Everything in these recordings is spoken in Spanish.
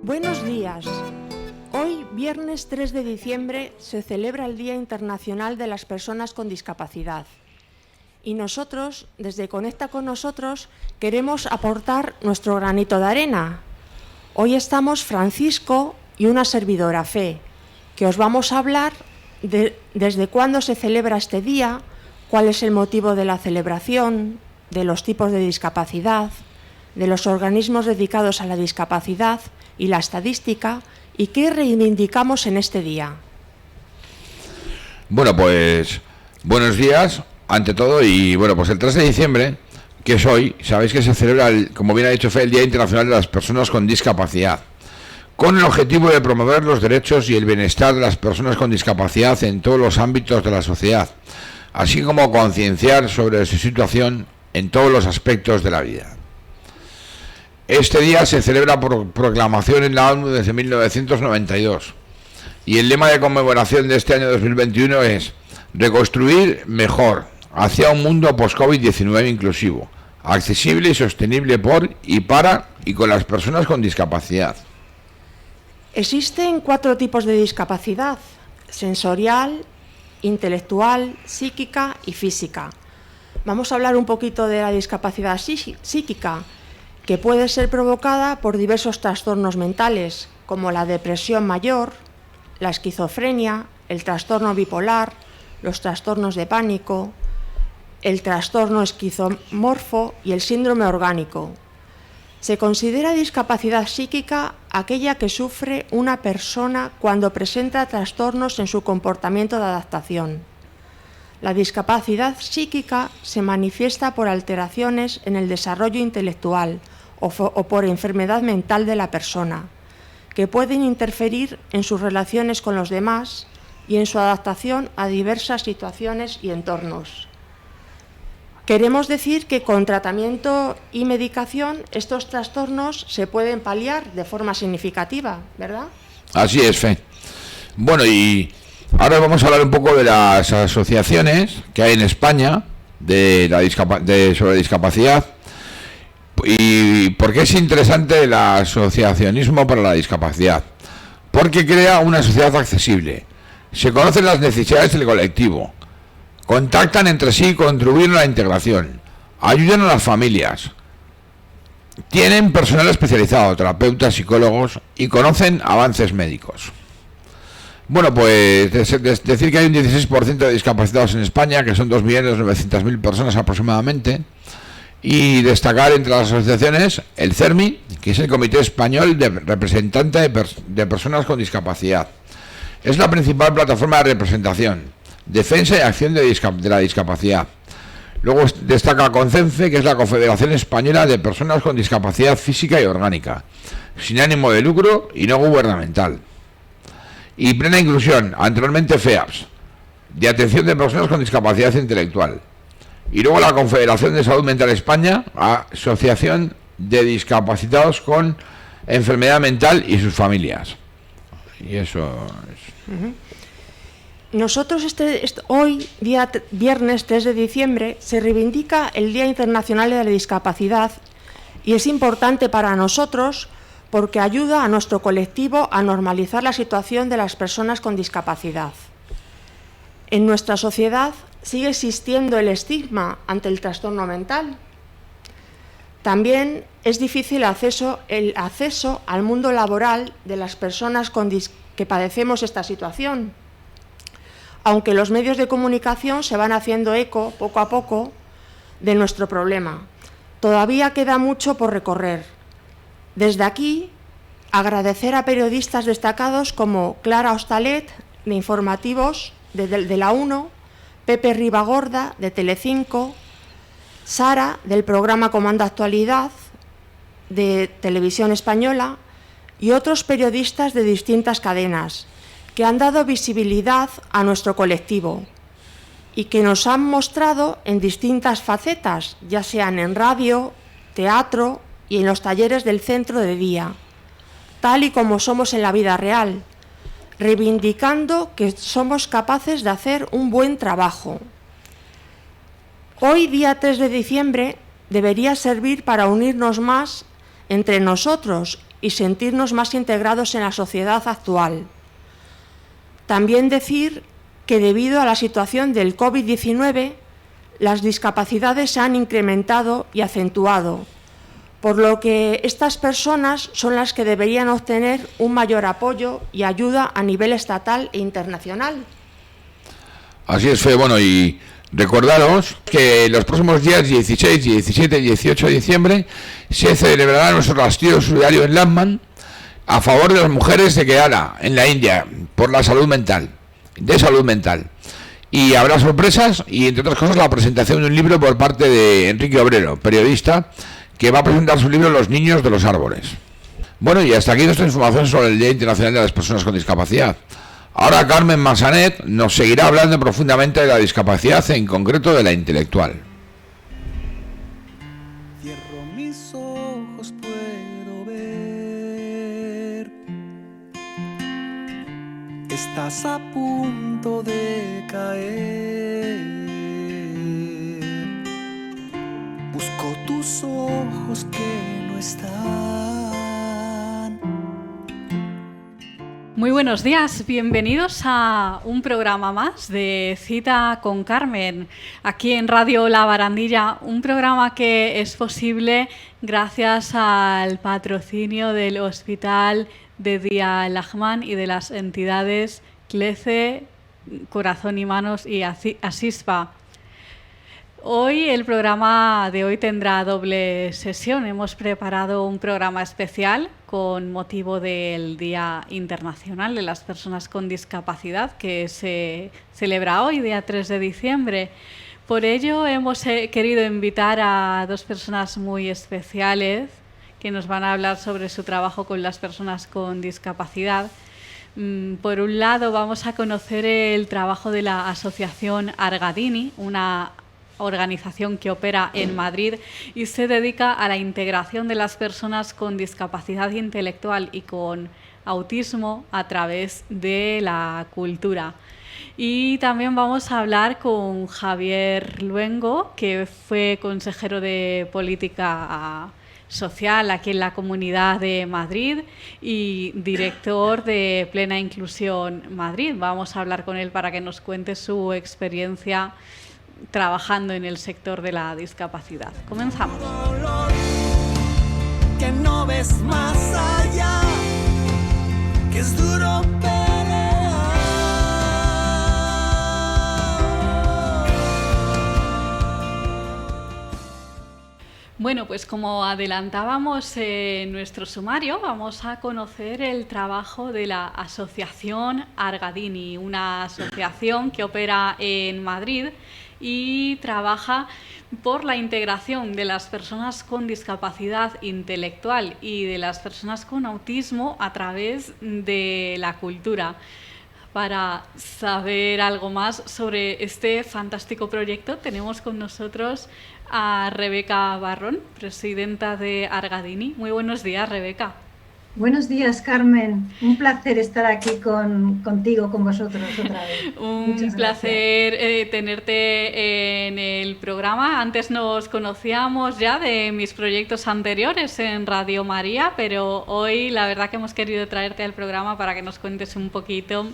Buenos días. Hoy, viernes 3 de diciembre, se celebra el Día Internacional de las Personas con Discapacidad. Y nosotros, desde Conecta con Nosotros, queremos aportar nuestro granito de arena. Hoy estamos Francisco y una servidora, Fe, que os vamos a hablar de desde cuándo se celebra este día, cuál es el motivo de la celebración, de los tipos de discapacidad, de los organismos dedicados a la discapacidad y la estadística, y qué reivindicamos en este día. Bueno, pues buenos días, ante todo, y bueno, pues el 3 de diciembre, que es hoy, sabéis que se celebra, como bien ha dicho Fe, el Día Internacional de las Personas con Discapacidad, con el objetivo de promover los derechos y el bienestar de las personas con discapacidad en todos los ámbitos de la sociedad, así como concienciar sobre su situación en todos los aspectos de la vida. Este día se celebra por proclamación en la ONU desde 1992 y el lema de conmemoración de este año 2021 es reconstruir mejor hacia un mundo post-COVID-19 inclusivo, accesible y sostenible por y para y con las personas con discapacidad. Existen 4 tipos de discapacidad: sensorial, intelectual, psíquica y física. Vamos a hablar un poquito de la discapacidad psíquica, que puede ser provocada por diversos trastornos mentales, como la depresión mayor, la esquizofrenia, el trastorno bipolar, los trastornos de pánico, el trastorno esquizomorfo y el síndrome orgánico. Se considera discapacidad psíquica aquella que sufre una persona cuando presenta trastornos en su comportamiento de adaptación. La discapacidad psíquica se manifiesta por alteraciones en el desarrollo intelectual o por enfermedad mental de la persona, que pueden interferir en sus relaciones con los demás y en su adaptación a diversas situaciones y entornos. Queremos decir que con tratamiento y medicación estos trastornos se pueden paliar de forma significativa, ¿verdad? Así es, Fe. Bueno, y ahora vamos a hablar un poco de las asociaciones que hay en España sobre discapacidad y por qué es interesante el asociacionismo para la discapacidad. Porque crea una sociedad accesible, se conocen las necesidades del colectivo, contactan entre sí y contribuyen a la integración, ayudan a las familias, tienen personal especializado, terapeutas, psicólogos y conocen avances médicos. Bueno, pues decir que hay un 16% de discapacitados en España, que son 2.900.000 personas aproximadamente, y destacar entre las asociaciones el CERMI, que es el Comité Español de Representante de Personas con Discapacidad. Es la principal plataforma de representación, defensa y acción de la discapacidad. Luego destaca CONCENFE, que es la Confederación Española de Personas con Discapacidad Física y Orgánica, sin ánimo de lucro y no gubernamental. Y Plena Inclusión, anteriormente FEAPS, de atención de personas con discapacidad intelectual. Y luego la Confederación de Salud Mental España, Asociación de Discapacitados con Enfermedad Mental y sus familias. Y eso es. Nosotros hoy, día viernes 3 de diciembre, se reivindica el Día Internacional de la Discapacidad y es importante para nosotros porque ayuda a nuestro colectivo a normalizar la situación de las personas con discapacidad. En nuestra sociedad sigue existiendo el estigma ante el trastorno mental. También es difícil el acceso al mundo laboral de las personas que padecemos esta situación, aunque los medios de comunicación se van haciendo eco poco a poco de nuestro problema. Todavía queda mucho por recorrer. Desde aquí, agradecer a periodistas destacados como Clara Hostalet, de Informativos, de la 1, Pepe Ribagorda, de Telecinco, Sara, del programa Comando Actualidad, de Televisión Española, y otros periodistas de distintas cadenas, que han dado visibilidad a nuestro colectivo y que nos han mostrado en distintas facetas, ya sean en radio, teatro y en los talleres del centro de día, tal y como somos en la vida real, reivindicando que somos capaces de hacer un buen trabajo. Hoy, día 3 de diciembre, debería servir para unirnos más entre nosotros y sentirnos más integrados en la sociedad actual. También decir que debido a la situación del COVID-19, las discapacidades se han incrementado y acentuado, por lo que estas personas son las que deberían obtener un mayor apoyo y ayuda a nivel estatal e internacional. Así es, Fe. Bueno, y recordaros que los próximos días 16, 17 y 18 de diciembre se celebrará nuestro rastrillo solidario en Lamman a favor de las mujeres de Kerala, en la India, por la salud mental, de salud mental. Y habrá sorpresas y, entre otras cosas, la presentación de un libro por parte de Enrique Obrero, periodista, que va a presentar su libro Los niños de los árboles. Bueno, y hasta aquí nuestra información sobre el Día Internacional de las Personas con Discapacidad. Ahora Carmen Massanet nos seguirá hablando profundamente de la discapacidad, en concreto de la intelectual. Cierro mis ojos, puedo ver. Estás a punto de caer. Busco tus ojos que no están. Muy buenos días, bienvenidos a un programa más de Cita con Carmen, aquí en Radio La Barandilla, un programa que es posible gracias al patrocinio del Hospital de Dia Al-Ahman y de las entidades CLECE, Corazón y Manos y Asispa. Hoy, el programa de hoy tendrá doble sesión. Hemos preparado un programa especial con motivo del Día Internacional de las Personas con Discapacidad, que se celebra hoy, día 3 de diciembre. Por ello, hemos querido invitar a dos personas muy especiales que nos van a hablar sobre su trabajo con las personas con discapacidad. Por un lado, vamos a conocer el trabajo de la Asociación Argadini, una organización que opera en Madrid y se dedica a la integración de las personas con discapacidad intelectual y con autismo a través de la cultura. Y también vamos a hablar con Javier Luengo, que fue consejero de Política Social aquí en la Comunidad de Madrid y director de Plena Inclusión Madrid. Vamos a hablar con él para que nos cuente su experiencia trabajando en el sector de la discapacidad. Comenzamos. Que no ves más allá, que es duro pelear. Bueno, pues como adelantábamos en nuestro sumario, vamos a conocer el trabajo de la Asociación Argadini, una asociación que opera en Madrid y trabaja por la integración de las personas con discapacidad intelectual y de las personas con autismo a través de la cultura. Para saber algo más sobre este fantástico proyecto, tenemos con nosotros a Rebeca Barrón, presidenta de Argadini. Muy buenos días, Rebeca. Buenos días, Carmen. Un placer estar aquí contigo, con vosotros otra vez. Un placer tenerte en el programa. Antes nos conocíamos ya de mis proyectos anteriores en Radio María, pero hoy la verdad que hemos querido traerte al programa para que nos cuentes un poquito.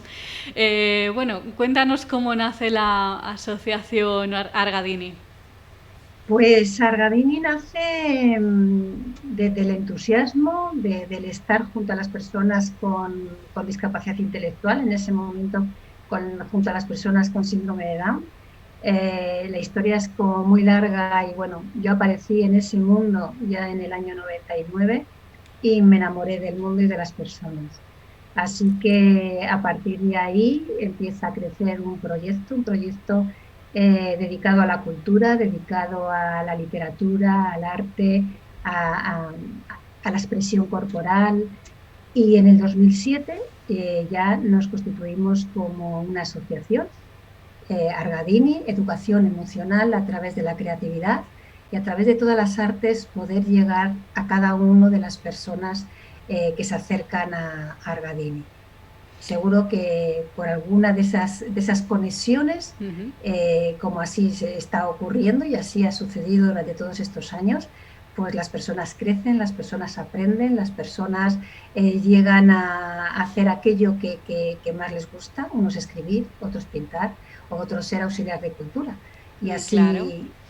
Bueno, cuéntanos cómo nace la Asociación Argadini. Pues Argadini nace desde el entusiasmo del estar junto a las personas con discapacidad intelectual, en ese momento junto a las personas con síndrome de Down. La historia es como muy larga y bueno, yo aparecí en ese mundo ya en el año 99 y me enamoré del mundo y de las personas. Así que a partir de ahí empieza a crecer un proyecto dedicado a la cultura, dedicado a la literatura, al arte, a la expresión corporal. Y en el 2007 ya nos constituimos como una asociación, Argadini, Educación Emocional a través de la creatividad y a través de todas las artes poder llegar a cada una de las personas que se acercan a Argadini. Seguro que por alguna de esas conexiones, como así se está ocurriendo y así ha sucedido durante todos estos años, pues las personas crecen, las personas aprenden, las personas llegan a hacer aquello que más les gusta, unos escribir, otros pintar, otros ser auxiliar de cultura. Y así Claro.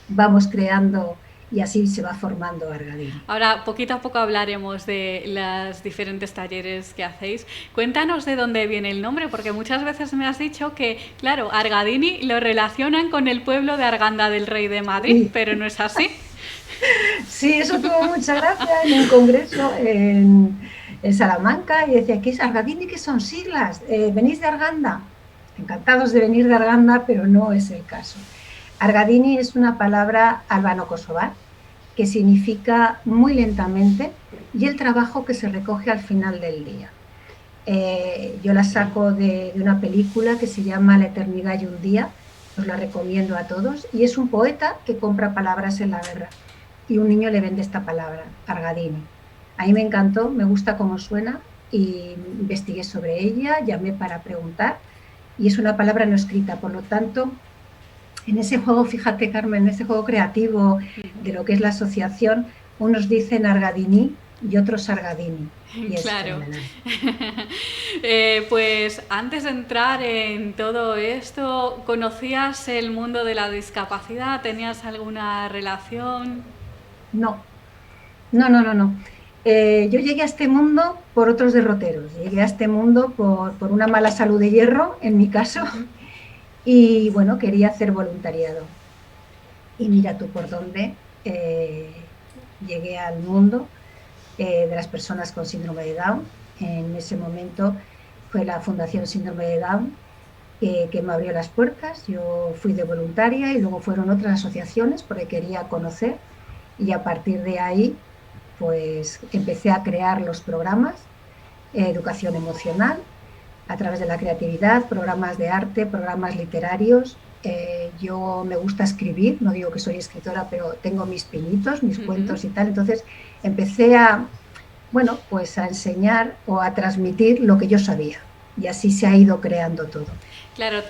vamos creando y así se va formando Argadini. Ahora, poquito a poco hablaremos de los diferentes talleres que hacéis. Cuéntanos de dónde viene el nombre, porque muchas veces me has dicho que, claro, Argadini lo relacionan con el pueblo de Arganda del Rey de Madrid, Sí. pero no es así. Sí, eso tuvo mucha gracia en un congreso en Salamanca y decía, ¿qué es Argadini? ¿Qué son siglas? ¿Venís de Arganda? Encantados de venir de Arganda, pero no es el caso. Argadini es una palabra albano-kosovar que significa muy lentamente y el trabajo que se recoge al final del día. Yo la saco de una película que se llama La eternidad y un día, os la recomiendo a todos, y es un poeta que compra palabras en la guerra y un niño le vende esta palabra, Argadini. A mí me encantó, me gusta cómo suena y investigué sobre ella, llamé para preguntar y es una palabra no escrita, por lo tanto, en ese juego, fíjate Carmen, en ese juego creativo de lo que es la asociación, unos dicen Argadini y otros Argadini. Y es Claro. fenomenal. Pues antes de entrar en todo esto, ¿conocías el mundo de la discapacidad? ¿Tenías alguna relación? No. Yo llegué a este mundo por otros derroteros. Llegué a este mundo por una mala salud de hierro, en mi caso, y bueno, quería hacer voluntariado. Y mira tú por dónde llegué al mundo de las personas con síndrome de Down. En ese momento fue la Fundación Síndrome de Down que me abrió las puertas. Yo fui de voluntaria y luego fueron otras asociaciones porque quería conocer. Y a partir de ahí, pues empecé a crear los programas, educación emocional, a través de la creatividad, programas de arte, programas literarios. Yo me gusta escribir, no digo que soy escritora, pero tengo mis pinitos, mis cuentos y tal. Entonces empecé a enseñar o a transmitir lo que yo sabía. Y así se ha ido creando todo. Claro,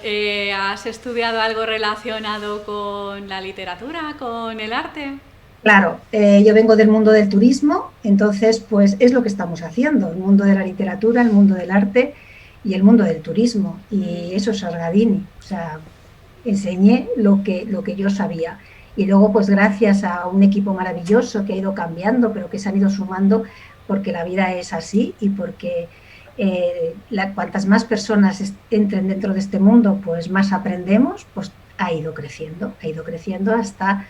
¿has estudiado algo relacionado con la literatura, con el arte? Claro, yo vengo del mundo del turismo, entonces pues es lo que estamos haciendo, el mundo de la literatura, el mundo del arte y el mundo del turismo, y eso es Argadini, o sea, enseñé lo que yo sabía, y luego pues gracias a un equipo maravilloso que ha ido cambiando, pero que se han ido sumando, porque la vida es así y porque cuantas más personas entren dentro de este mundo, pues más aprendemos, pues ha ido creciendo hasta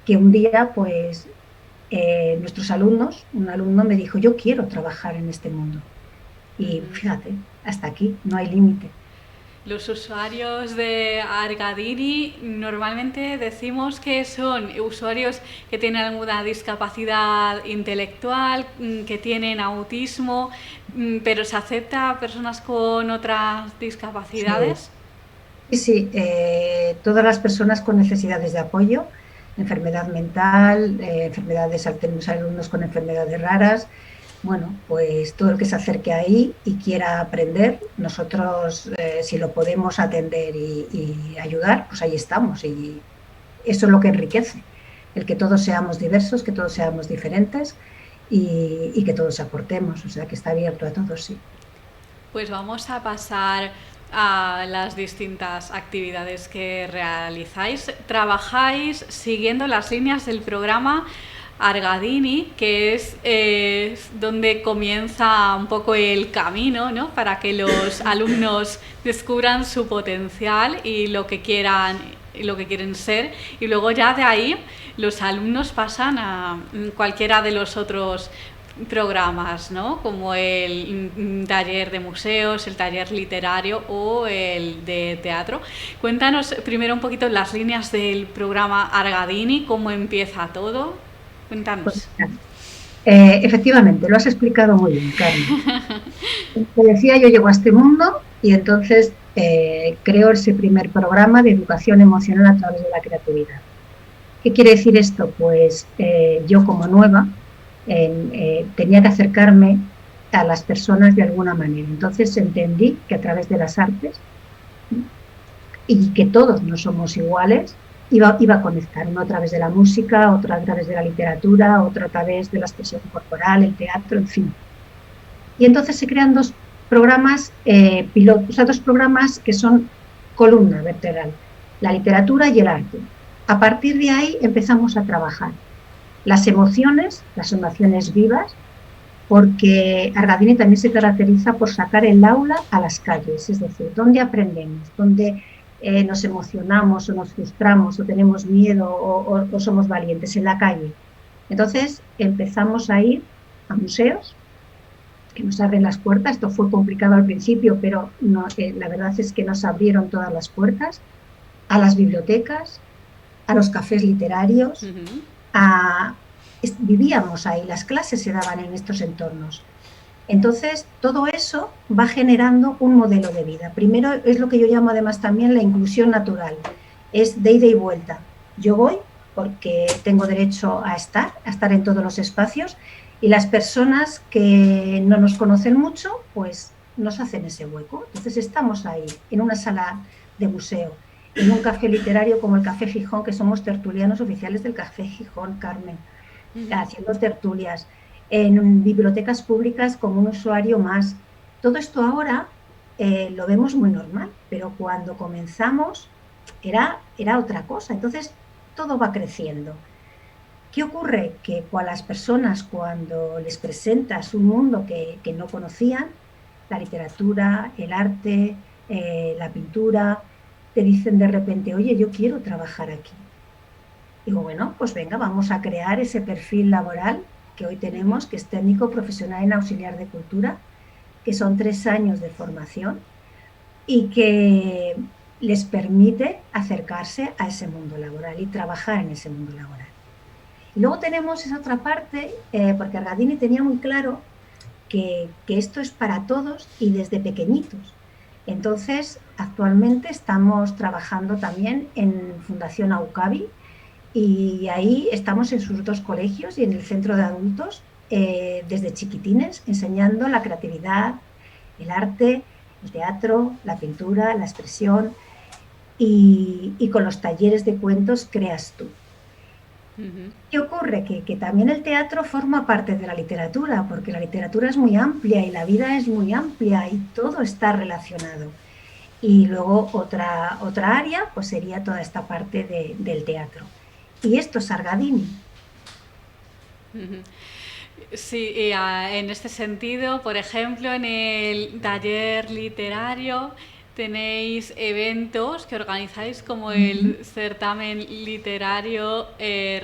que un día, pues, nuestros alumnos, un alumno me dijo, yo quiero trabajar en este mundo. Y fíjate, hasta aquí, no hay límite. Los usuarios de Argadini normalmente decimos que son usuarios que tienen alguna discapacidad intelectual, que tienen autismo, pero ¿se acepta a personas con otras discapacidades? Sí, todas las personas con necesidades de apoyo, enfermedad mental, enfermedades, tenemos alumnos con enfermedades raras. Bueno, pues todo el que se acerque ahí y quiera aprender, nosotros si lo podemos atender y ayudar, pues ahí estamos. Y eso es lo que enriquece, el que todos seamos diversos, que todos seamos diferentes y que todos aportemos, o sea que está abierto a todos, sí. Pues vamos a pasar a las distintas actividades que realizáis. Trabajáis siguiendo las líneas del programa Argadini, que es donde comienza un poco el camino, ¿no?, para que los alumnos descubran su potencial y lo que quieren ser, y luego ya de ahí los alumnos pasan a cualquiera de los otros programas, ¿no?, como el taller de museos, el taller literario o el de teatro. Cuéntanos primero un poquito las líneas del programa Argadini, cómo empieza todo. Cuéntanos. Pues, efectivamente, lo has explicado muy bien, Carmen. Te decía, yo llego a este mundo y entonces creo ese primer programa de educación emocional a través de la creatividad. ¿Qué quiere decir esto? Pues yo como nueva tenía que acercarme a las personas de alguna manera. Entonces entendí que a través de las artes y que todos no somos iguales, iba a conectar, uno a través de la música, otro a través de la literatura, otro a través de la expresión corporal, el teatro, en fin. Y entonces se crean dos programas pilotos, o sea, dos programas que son columna vertebral, la literatura y el arte. A partir de ahí empezamos a trabajar las emociones vivas, porque Argadini también se caracteriza por sacar el aula a las calles, es decir, donde aprendemos, donde nos emocionamos o nos frustramos o tenemos miedo o somos valientes, en la calle. Entonces empezamos a ir a museos que nos abren las puertas. Esto fue complicado al principio, pero no, la verdad es que nos abrieron todas las puertas, a las bibliotecas, a los cafés literarios, vivíamos ahí, las clases se daban en estos entornos. Entonces, todo eso va generando un modelo de vida. Primero es lo que yo llamo además también la inclusión natural, es de ida y vuelta. Yo voy porque tengo derecho a estar en todos los espacios, y las personas que no nos conocen mucho, pues nos hacen ese hueco. Entonces estamos ahí, en una sala de museo, en un café literario como el Café Gijón, que somos tertulianos oficiales del Café Gijón, Carmen, haciendo tertulias, en bibliotecas públicas como un usuario más. Todo esto ahora lo vemos muy normal, pero cuando comenzamos era otra cosa. Entonces todo va creciendo. ¿Qué ocurre? Que a las personas, cuando les presentas un mundo que no conocían, la literatura, el arte, la pintura, te dicen de repente, oye, yo quiero trabajar aquí. Digo, bueno, pues venga, vamos a crear ese perfil laboral que hoy tenemos, que es técnico profesional en auxiliar de cultura, que son 3 años de formación y que les permite acercarse a ese mundo laboral y trabajar en ese mundo laboral. Y luego tenemos esa otra parte, porque Argadini tenía muy claro que esto es para todos y desde pequeñitos. Entonces, actualmente estamos trabajando también en Fundación Aucabi, y ahí estamos en sus 2 colegios y en el centro de adultos, desde chiquitines, enseñando la creatividad, el arte, el teatro, la pintura, la expresión, y con los talleres de cuentos Creas Tú. ¿Qué ocurre? Que también el teatro forma parte de la literatura, porque la literatura es muy amplia y la vida es muy amplia y todo está relacionado. Y luego otra área pues sería toda esta parte del teatro. Y esto es Argadini. Sí, y en este sentido, por ejemplo, en el taller literario tenéis eventos que organizáis como el certamen literario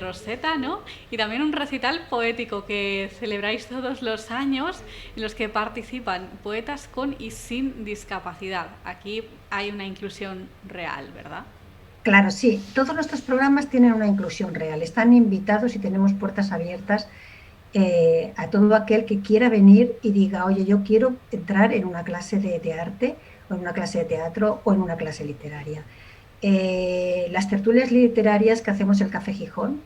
Rosetta, ¿no? Y también un recital poético que celebráis todos los años, en los que participan poetas con y sin discapacidad. Aquí hay una inclusión real, ¿verdad? Claro, sí. Todos nuestros programas tienen una inclusión real. Están invitados y tenemos puertas abiertas a todo aquel que quiera venir y diga, oye, yo quiero entrar en una clase de arte, o en una clase de teatro, o en una clase literaria. Las tertulias literarias que hacemos en el Café Gijón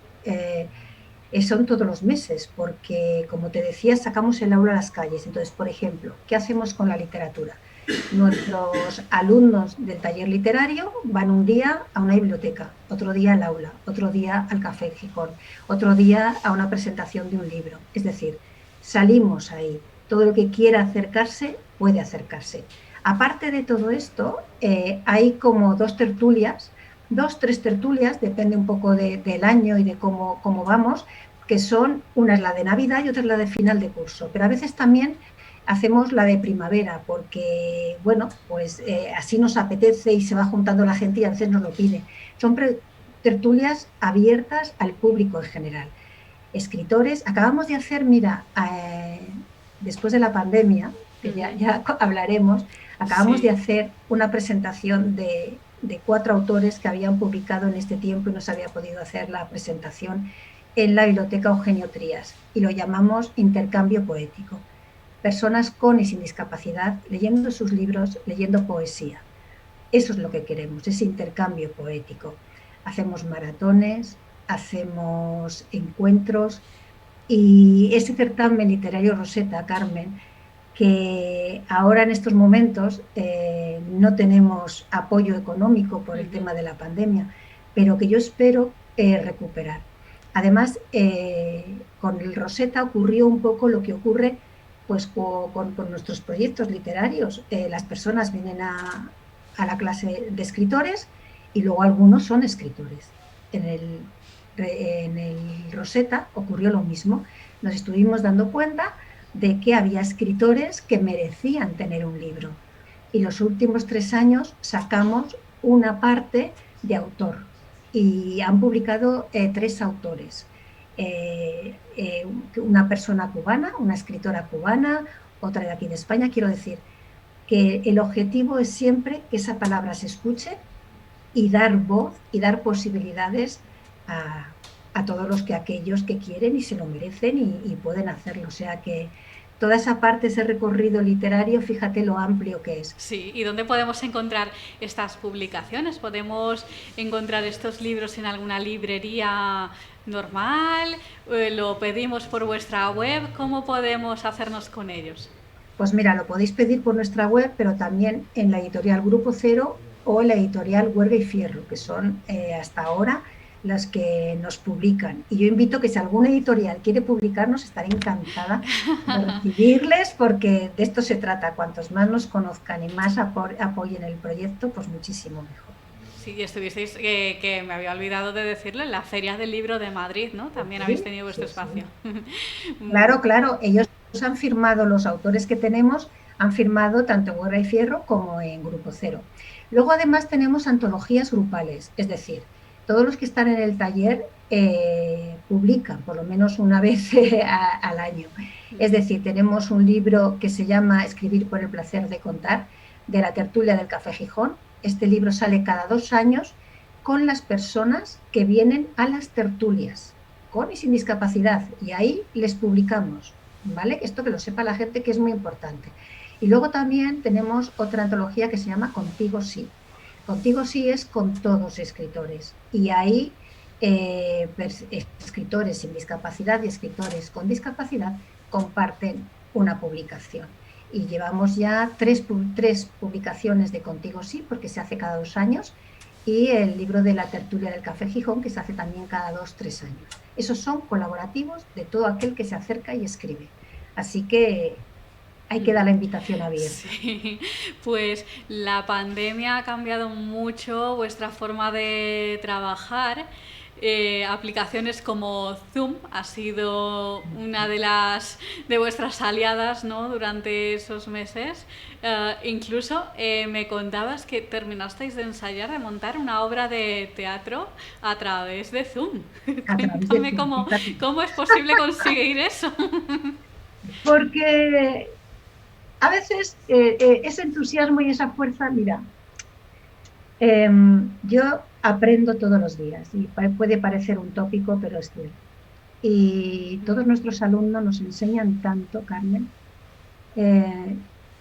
son todos los meses, porque, como te decía, sacamos el aula a las calles. Entonces, por ejemplo, ¿qué hacemos con la literatura? Nuestros alumnos del taller literario van un día a una biblioteca, otro día al aula, otro día al Café Gijón, otro día a una presentación de un libro. Es decir, salimos ahí. Todo el que quiera acercarse puede acercarse. Aparte de todo esto, hay como 2 tertulias, 2, 3 tertulias, depende un poco del año y de cómo vamos, que son, una es la de Navidad y otra es la de final de curso. Pero a veces también hacemos la de primavera, porque, bueno, pues así nos apetece y se va juntando la gente y a veces nos lo pide. Son tertulias abiertas al público en general. Escritores, acabamos de hacer, mira, después de la pandemia, que ya hablaremos, acabamos de hacer una presentación de 4 autores que habían publicado en este tiempo y no se había podido hacer la presentación en la Biblioteca Eugenio Trías, y lo llamamos Intercambio Poético. Personas con y sin discapacidad leyendo sus libros, leyendo poesía. Eso es lo que queremos, ese intercambio poético. Hacemos maratones, hacemos encuentros, y ese certamen literario Rosetta, Carmen, que ahora en estos momentos no tenemos apoyo económico por el tema de la pandemia, pero que yo espero recuperar. Además, con el Rosetta ocurrió un poco lo que ocurre pues, con nuestros proyectos literarios. Las personas vienen a la clase de escritores y luego algunos son escritores. En el Rosetta ocurrió lo mismo. Nos estuvimos dando cuenta de que había escritores que merecían tener un libro. Y los últimos 3 años sacamos una parte de autor y han publicado 3 autores. Una persona cubana, una escritora cubana, otra de aquí de España. Quiero decir que el objetivo es siempre que esa palabra se escuche y dar voz y dar posibilidades a todos aquellos que quieren y se lo merecen y pueden hacerlo. O sea que toda esa parte, ese recorrido literario, fíjate lo amplio que es. Sí, ¿y dónde podemos encontrar estas publicaciones? ¿Podemos encontrar estos libros en alguna librería normal? ¿Lo pedimos por vuestra web? ¿Cómo podemos hacernos con ellos? Pues mira, lo podéis pedir por nuestra web, pero también en la editorial Grupo Cero o en la editorial Huerga y Fierro, que son hasta ahora las que nos publican. Y yo invito que si alguna editorial quiere publicarnos, estaré encantada de recibirles, porque de esto se trata. Cuantos más nos conozcan y más apoyen el proyecto, pues muchísimo mejor. Sí, estuvisteis, que me había olvidado de decirlo, en la Feria del Libro de Madrid, ¿no? También habéis tenido vuestro espacio. Claro, ellos han firmado, los autores que tenemos, han firmado tanto en Huerga y Fierro como en Grupo Cero. Luego además tenemos antologías grupales, es decir, todos los que están en el taller publican por lo menos una vez al año. Es decir, tenemos un libro que se llama Escribir por el placer de contar, de la tertulia del Café Gijón. Este libro sale cada 2 años con las personas que vienen a las tertulias, con y sin discapacidad, y ahí les publicamos, ¿vale? Esto que lo sepa la gente, que es muy importante. Y luego también tenemos otra antología que se llama Contigo Sí. Contigo Sí es con todos escritores, y ahí escritores sin discapacidad y escritores con discapacidad comparten una publicación. Y llevamos ya 3 publicaciones de Contigo Sí, porque se hace cada 2 años, y el libro de la tertulia del Café Gijón, que se hace también cada 2-3 años. Esos son colaborativos de todo aquel que se acerca y escribe. Así que ahí queda la invitación abierta. Sí, pues la pandemia ha cambiado mucho vuestra forma de trabajar. Aplicaciones como Zoom ha sido una de vuestras aliadas, ¿no?, durante esos meses. Incluso me contabas que terminasteis de ensayar, de montar una obra de teatro a través de Zoom. Cuéntame cómo es posible conseguir eso. Porque a veces ese entusiasmo y esa fuerza, mira, yo aprendo todos los días y puede parecer un tópico, pero es cierto. Y todos nuestros alumnos nos enseñan tanto, Carmen,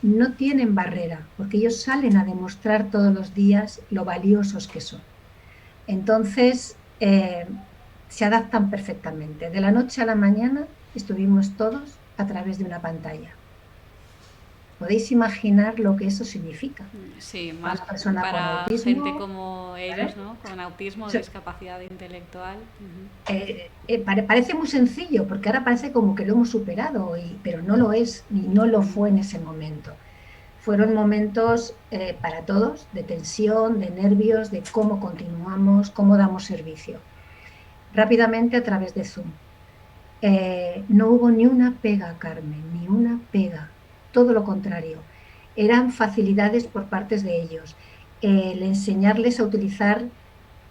no tienen barrera, porque ellos salen a demostrar todos los días lo valiosos que son. Entonces, se adaptan perfectamente. De la noche a la mañana estuvimos todos a través de una pantalla. ¿Podéis imaginar lo que eso significa? Sí, más para gente como ellos, ¿no?, con autismo, discapacidad intelectual. Parece muy sencillo, porque ahora parece como que lo hemos superado, pero no lo es, ni no lo fue en ese momento. Fueron momentos para todos de tensión, de nervios, de cómo continuamos, cómo damos servicio. Rápidamente a través de Zoom. No hubo ni una pega, Carmen, ni una pega. Todo lo contrario, eran facilidades por parte de ellos. El enseñarles a utilizar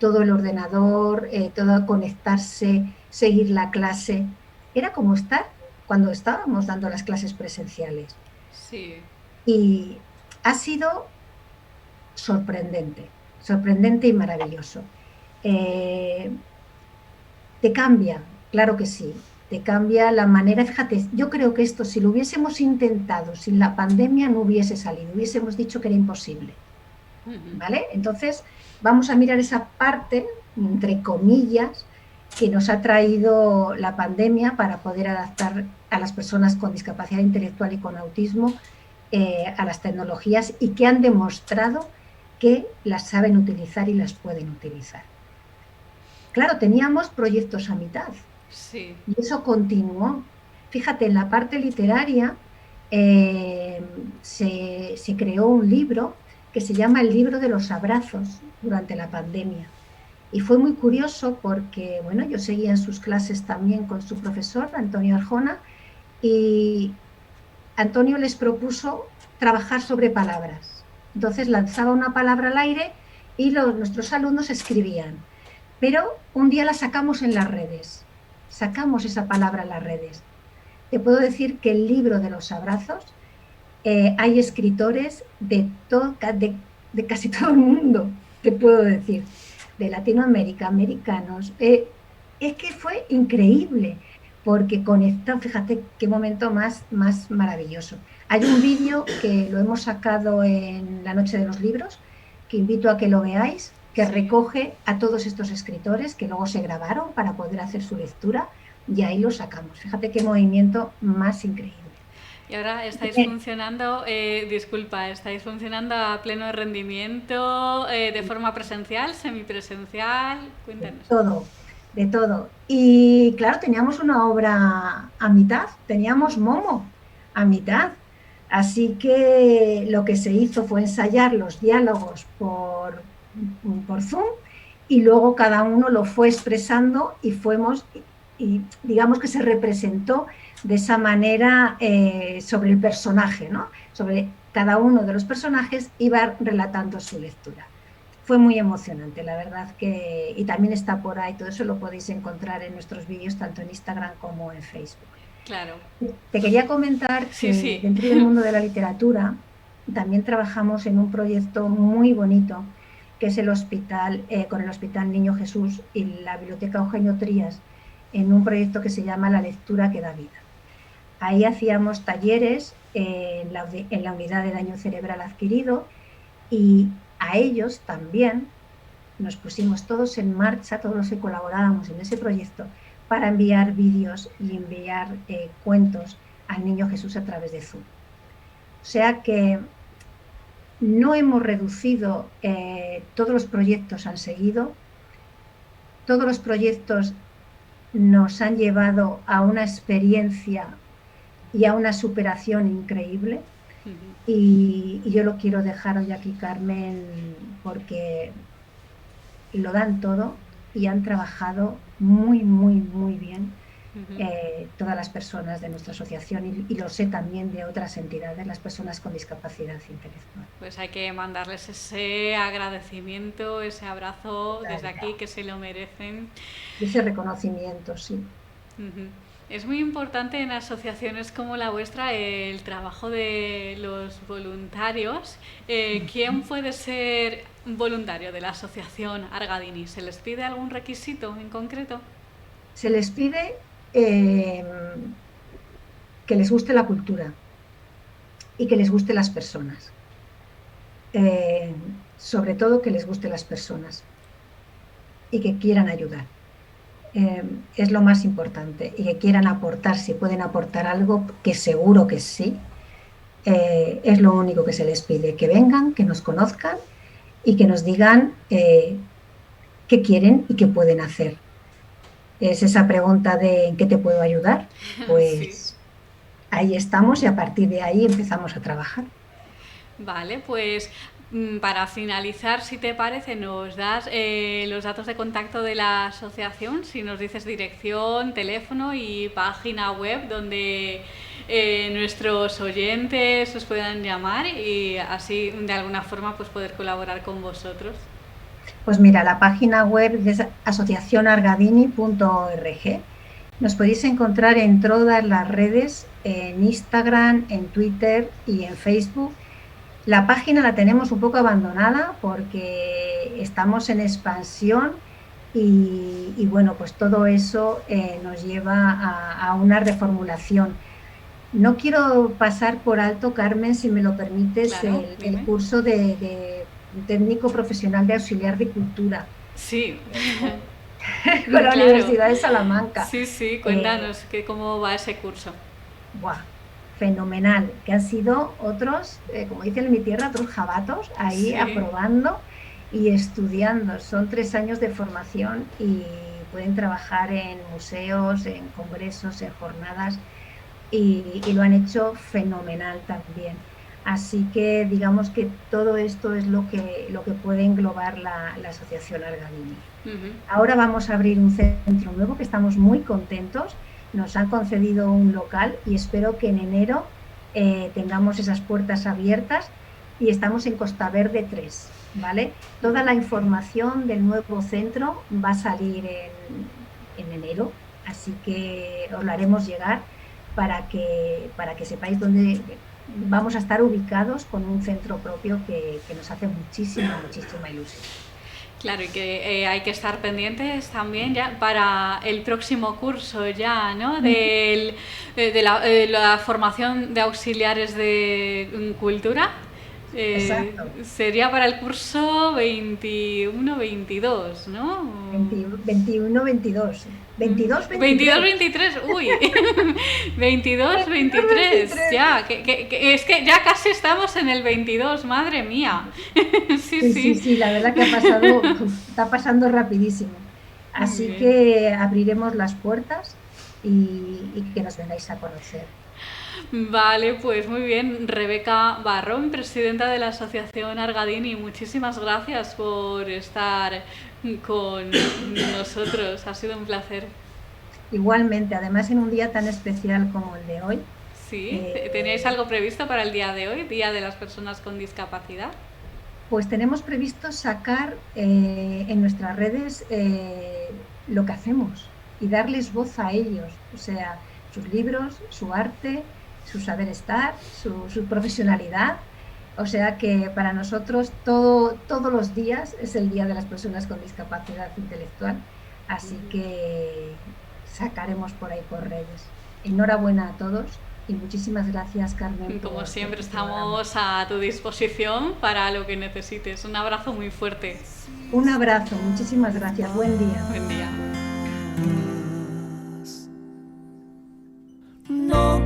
todo el ordenador, todo a conectarse, seguir la clase, era como estar cuando estábamos dando las clases presenciales. Sí. Y ha sido sorprendente y maravilloso. Te cambia, claro que sí. Te cambia la manera. Fíjate, yo creo que esto, si lo hubiésemos intentado sin la pandemia, no hubiese salido, hubiésemos dicho que era imposible, ¿vale? Entonces, vamos a mirar esa parte, entre comillas, que nos ha traído la pandemia para poder adaptar a las personas con discapacidad intelectual y con autismo a las tecnologías, y que han demostrado que las saben utilizar y las pueden utilizar. claro, teníamos proyectos a mitad. Sí. Y eso continuó. Fíjate, en la parte literaria se creó un libro que se llama El libro de los abrazos durante la pandemia. Y fue muy curioso porque, bueno, yo seguía en sus clases también con su profesor, Antonio Arjona, y Antonio les propuso trabajar sobre palabras. Entonces lanzaba una palabra al aire y nuestros alumnos escribían. Pero un día la sacamos en las redes, sacamos esa palabra en las redes. Te puedo decir que el libro de los abrazos, hay escritores de casi todo el mundo, te puedo decir, de Latinoamérica, americanos. Es que fue increíble, porque conectó, fíjate qué momento más maravilloso. Hay un vídeo que lo hemos sacado en la Noche de los Libros, que invito a que lo veáis, que recoge a todos estos escritores que luego se grabaron para poder hacer su lectura, y ahí lo sacamos. Fíjate qué movimiento más increíble. Y ahora estáis funcionando, estáis funcionando a pleno rendimiento, de forma presencial, semipresencial, cuéntanos. De todo. Y claro, teníamos una obra a mitad, teníamos Momo a mitad. Así que lo que se hizo fue ensayar los diálogos por Zoom, y luego cada uno lo fue expresando y digamos que se representó de esa manera sobre el personaje, ¿no? Sobre cada uno de los personajes iba relatando su lectura. Fue muy emocionante, la verdad que... Y también está por ahí, todo eso lo podéis encontrar en nuestros vídeos, tanto en Instagram como en Facebook. Claro. Te quería comentar que dentro del mundo de la literatura también trabajamos en un proyecto muy bonito, que es el hospital, con el Hospital Niño Jesús y la Biblioteca Eugenio Trías, en un proyecto que se llama La lectura que da vida. Ahí hacíamos talleres en la unidad de daño cerebral adquirido, y a ellos también nos pusimos todos en marcha, todos los que colaborábamos en ese proyecto, para enviar vídeos y enviar cuentos al Niño Jesús a través de Zoom. O sea que no hemos reducido, todos los proyectos han seguido, todos los proyectos nos han llevado a una experiencia y a una superación increíble. Y yo lo quiero dejar hoy aquí, Carmen, porque lo dan todo y han trabajado muy, muy, muy bien todas las personas de nuestra asociación, y lo sé también de otras entidades, las personas con discapacidad intelectual. Pues hay que mandarles ese agradecimiento, ese abrazo desde aquí, que se lo merecen. Y ese reconocimiento, sí. Es muy importante en asociaciones como la vuestra el trabajo de los voluntarios. ¿Quién puede ser voluntario de la asociación Argadini? ¿Se les pide algún requisito en concreto? Se les pide que les guste la cultura y que les guste las personas. Sobre todo que les guste las personas y que quieran ayudar. Es lo más importante, y que quieran aportar, si pueden aportar algo, que seguro que sí. Es lo único que se les pide, que vengan, que nos conozcan y que nos digan qué quieren y qué pueden hacer. Es esa pregunta de ¿en qué te puedo ayudar? Pues ahí estamos, y a partir de ahí empezamos a trabajar. Vale, pues para finalizar, si te parece, nos das los datos de contacto de la asociación, si nos dices dirección, teléfono y página web donde nuestros oyentes os puedan llamar y así de alguna forma pues poder colaborar con vosotros. Pues mira, la página web es asociacionargadini.org. Nos podéis encontrar en todas las redes, en Instagram, en Twitter y en Facebook. La página la tenemos un poco abandonada porque estamos en expansión y bueno, pues todo eso nos lleva a una reformulación. No quiero pasar por alto, Carmen, si me lo permites, claro, el curso de técnico profesional de auxiliar de cultura. Sí. Con la Universidad de Salamanca. Sí, sí, cuéntanos cómo va ese curso. Buah, fenomenal, que han sido otros, como dicen en mi tierra, otros jabatos ahí aprobando y estudiando. Son 3 años de formación y pueden trabajar en museos, en congresos, en jornadas y lo han hecho fenomenal también. Así que digamos que todo esto es lo que puede englobar la Asociación Argadini. Ahora vamos a abrir un centro nuevo que estamos muy contentos. Nos han concedido un local y espero que en enero tengamos esas puertas abiertas y estamos en Costa Verde 3, ¿vale? Toda la información del nuevo centro va a salir en enero, así que os lo haremos llegar para que sepáis dónde vamos a estar ubicados con un centro propio que nos hace muchísima ilusión. Claro, y que hay que estar pendientes también ya para el próximo curso ya, ¿no? De la formación de auxiliares de cultura. Exacto. Sería para el curso 21-22, ¿no? 21-22. 22-23, uy. 22-23, ya. Es que ya casi estamos en el 22, madre mía. Sí, la verdad que está pasando rapidísimo. Así que abriremos las puertas y que nos vengáis a conocer. Vale, pues muy bien. Rebeca Barrón, presidenta de la Asociación Argadini, muchísimas gracias por estar con nosotros. Ha sido un placer. Igualmente, además en un día tan especial como el de hoy. Sí, ¿teníais algo previsto para el día de hoy, Día de las Personas con Discapacidad? Pues tenemos previsto sacar en nuestras redes lo que hacemos y darles voz a ellos, o sea, sus libros, su arte, su saber estar, su profesionalidad. O sea que para nosotros todos los días es el Día de las Personas con Discapacidad Intelectual, así que sacaremos por ahí por redes. Enhorabuena a todos y muchísimas gracias, Carmen. Como siempre estamos a tu disposición para lo que necesites. Un abrazo muy fuerte. Un abrazo, muchísimas gracias. Buen día. Buen día. No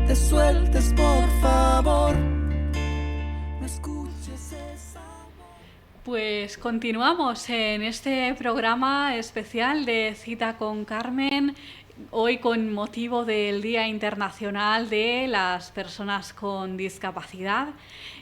te sueltes, por favor. No escuches esa voz. Pues continuamos en este programa especial de Cita con Carmen, hoy con motivo del Día Internacional de las Personas con Discapacidad.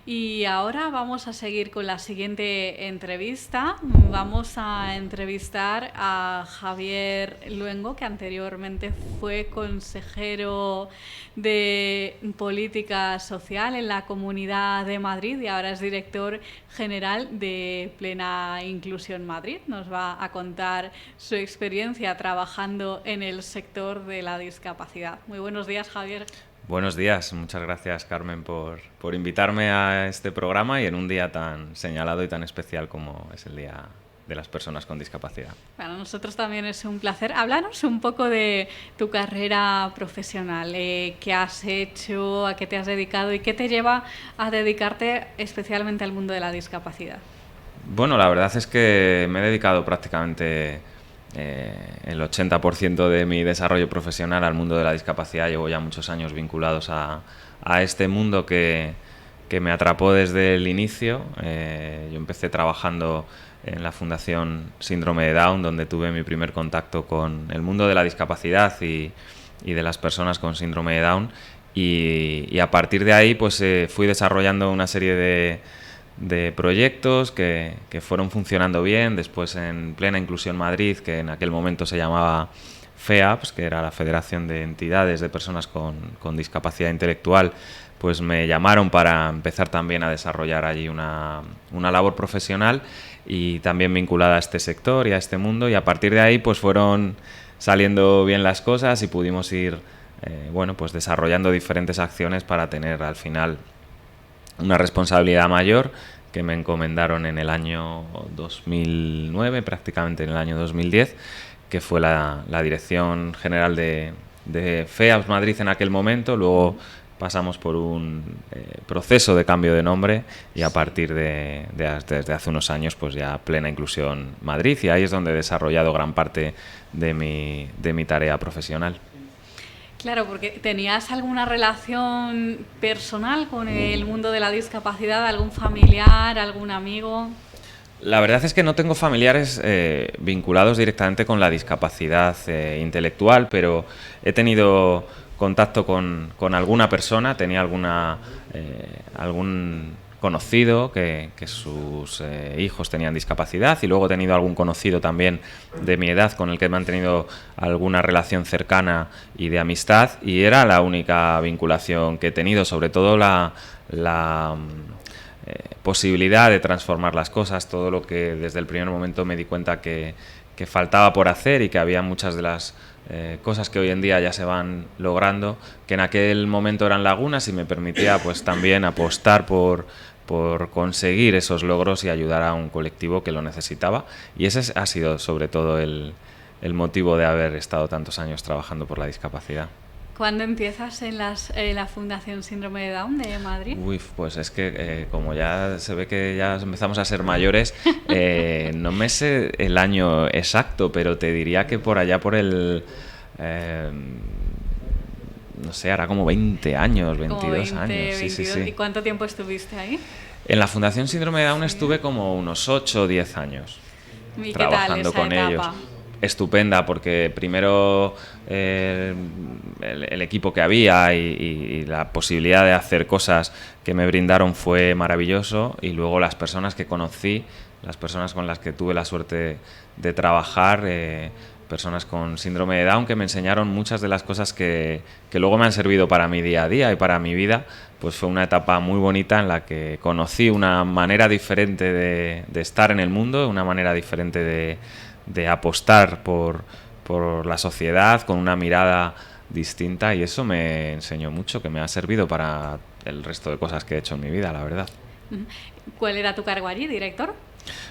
Y ahora vamos a seguir con la siguiente entrevista. Vamos a entrevistar a Javier Luengo, que anteriormente fue consejero de Política Social en la Comunidad de Madrid y ahora es director general de Plena Inclusión Madrid. Nos va a contar su experiencia trabajando en el sector de la discapacidad. Muy buenos días, Javier. Buenos días, muchas gracias, Carmen, por invitarme a este programa y en un día tan señalado y tan especial como es el Día de las Personas con Discapacidad. Para nosotros también es un placer. Háblanos un poco de tu carrera profesional, qué has hecho, a qué te has dedicado y qué te lleva a dedicarte especialmente al mundo de la discapacidad. Bueno, la verdad es que me he dedicado prácticamente el 80% de mi desarrollo profesional al mundo de la discapacidad. Llevo ya muchos años vinculados a este mundo que me atrapó desde el inicio. Yo empecé trabajando en la Fundación Síndrome de Down, donde tuve mi primer contacto con el mundo de la discapacidad y de las personas con síndrome de Down, y a partir de ahí pues fui desarrollando una serie de proyectos que fueron funcionando bien. Después en Plena Inclusión Madrid, que en aquel momento se llamaba FEAPS, que era la Federación de Entidades de Personas con Discapacidad Intelectual, pues me llamaron para empezar también a desarrollar allí una labor profesional y también vinculada a este sector y a este mundo, y a partir de ahí pues fueron saliendo bien las cosas y pudimos ir pues desarrollando diferentes acciones para tener al final una responsabilidad mayor que me encomendaron en el año 2009, prácticamente en el año 2010, que fue la Dirección General de FEAPS Madrid en aquel momento. Luego pasamos por un proceso de cambio de nombre y a partir desde hace unos años pues ya Plena Inclusión Madrid, y ahí es donde he desarrollado gran parte de mi tarea profesional. Claro, porque ¿tenías alguna relación personal con el mundo de la discapacidad? ¿Algún familiar, algún amigo? La verdad es que no tengo familiares vinculados directamente con la discapacidad intelectual, pero he tenido contacto con alguna persona, tenía algún conocido que sus hijos tenían discapacidad, y luego he tenido algún conocido también de mi edad con el que he mantenido alguna relación cercana y de amistad, y era la única vinculación que he tenido, sobre todo la posibilidad de transformar las cosas, todo lo que desde el primer momento me di cuenta que faltaba por hacer, y que había muchas de las cosas que hoy en día ya se van logrando, que en aquel momento eran lagunas, y me permitía pues también apostar por conseguir esos logros y ayudar a un colectivo que lo necesitaba. Y ese ha sido sobre todo el motivo de haber estado tantos años trabajando por la discapacidad. ¿Cuándo empiezas en la Fundación Síndrome de Down de Madrid? Uy, pues es que como ya se ve que ya empezamos a ser mayores, no me sé el año exacto, pero te diría que por allá por el... no sé, hará como 20 años, 22 años. Sí, 22. Sí, sí. ¿Y cuánto tiempo estuviste ahí? En la Fundación Síndrome de Down estuve como unos 8 o 10 años ¿Y trabajando qué tal esa con etapa? ellos. Estupenda, porque primero el equipo que había y la posibilidad de hacer cosas que me brindaron fue maravilloso, y luego las personas que conocí, las personas con las que tuve la suerte de trabajar, personas con síndrome de Down, que me enseñaron muchas de las cosas que luego me han servido para mi día a día y para mi vida. Pues fue una etapa muy bonita en la que conocí una manera diferente de estar en el mundo, una manera diferente de apostar por la sociedad, con una mirada distinta, y eso me enseñó mucho, que me ha servido para el resto de cosas que he hecho en mi vida, la verdad. ¿Cuál era tu cargo allí, director?